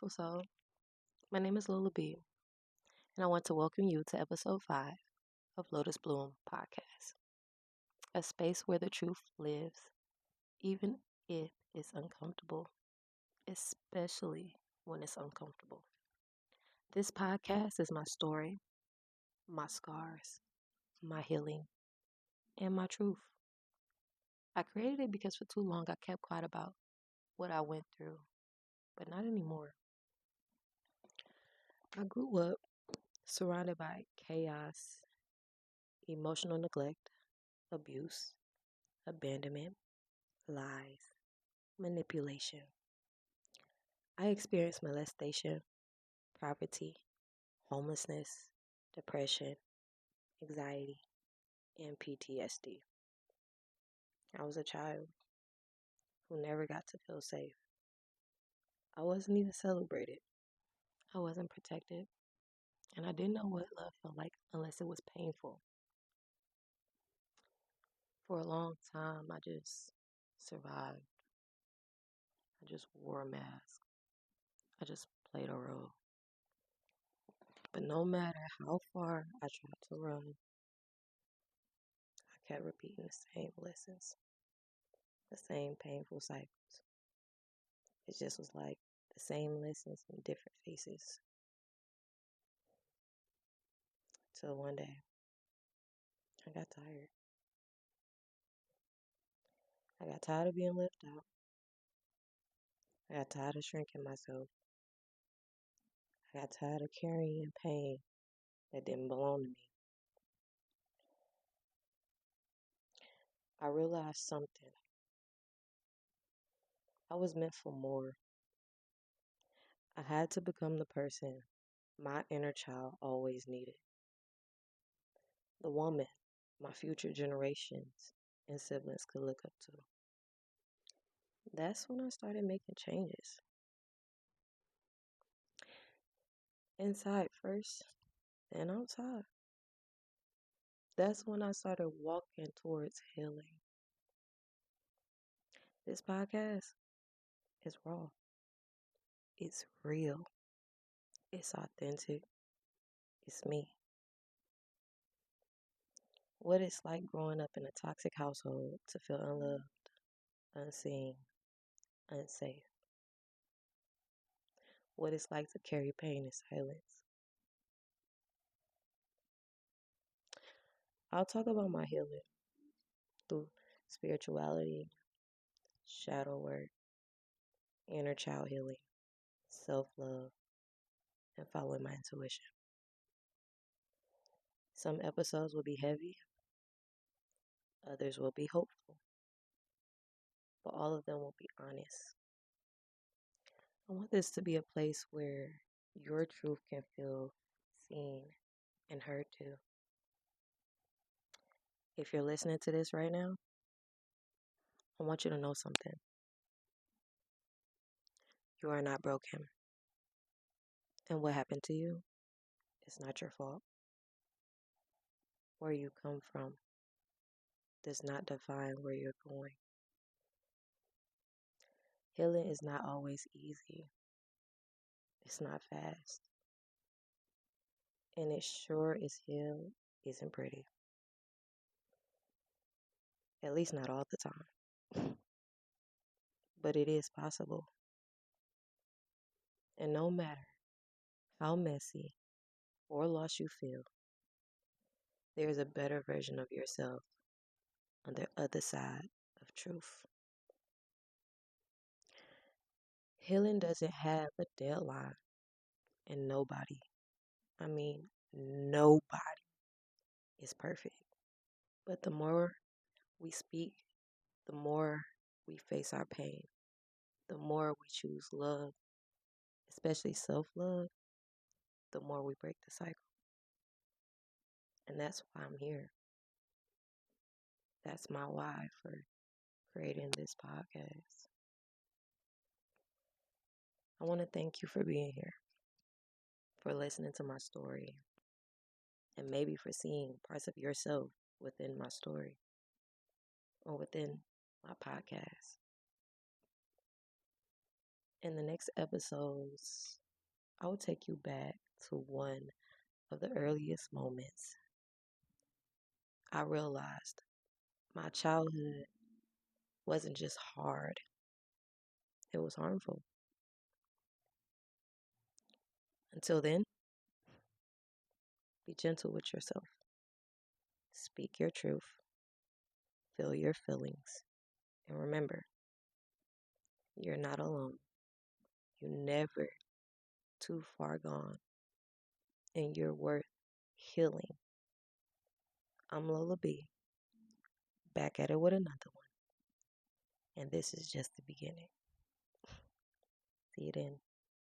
beautiful soul. My name is Lola B, and I want to welcome you to episode 5 of Lotus Bloom Podcast, a space where the truth lives, even if it's uncomfortable, especially when it's uncomfortable. This podcast is my story, my scars, my healing, and my truth. I created it because for too long I kept quiet about what I went through, but not anymore. I grew up surrounded by chaos, emotional neglect, abuse, abandonment, lies, manipulation. I experienced molestation, poverty, homelessness, depression, anxiety, and PTSD. I was a child who never got to feel safe. I wasn't even celebrated. I wasn't protected. And I didn't know what love felt like unless it was painful. For a long time, I just survived. I just wore a mask. I just played a role. But no matter how far I tried to run, I kept repeating the same lessons, the same painful cycles. It just was like the same lessons in different faces. Till one day, I got tired. I got tired of being left out. I got tired of shrinking myself. I got tired of carrying pain that didn't belong to me. I realized something. I was meant for more. I had to become the person my inner child always needed. The woman my future generations and siblings could look up to. That's when I started making changes. Inside first, then outside. That's when I started walking towards healing. This podcast is raw. It's real. It's authentic. It's me. What it's like growing up in a toxic household to feel unloved, unseen, unsafe. What it's like to carry pain in silence. I'll talk about my healing through spirituality, shadow work, inner child healing, self love, and following my intuition. Some episodes will be heavy, others will be hopeful, but all of them will be honest. I want this to be a place where your truth can feel seen and heard too. If you're listening to this right now, I want you to know something. You are not broken. And what happened to you is not your fault. Where you come from does not define where you're going. Healing is not always easy. It's not fast. And it sure as hell isn't pretty. At least not all the time. But it is possible. And no matter how messy or lost you feel, there is a better version of yourself on the other side of truth. Healing doesn't have a deadline, and nobody is perfect. But the more we speak, the more we face our pain, the more we choose love, especially self-love, the more we break the cycle. And that's why I'm here. That's my why for creating this podcast. I want to thank you for being here, for listening to my story, and maybe for seeing parts of yourself within my story or within my podcast. In the next episodes, I will take you back to one of the earliest moments I realized my childhood wasn't just hard, it was harmful. Until then, be gentle with yourself. Speak your truth. Feel your feelings. And remember, you're not alone. You're never too far gone. And you're worth healing. I'm Lola B, back at it with another one. And this is just the beginning. See you then.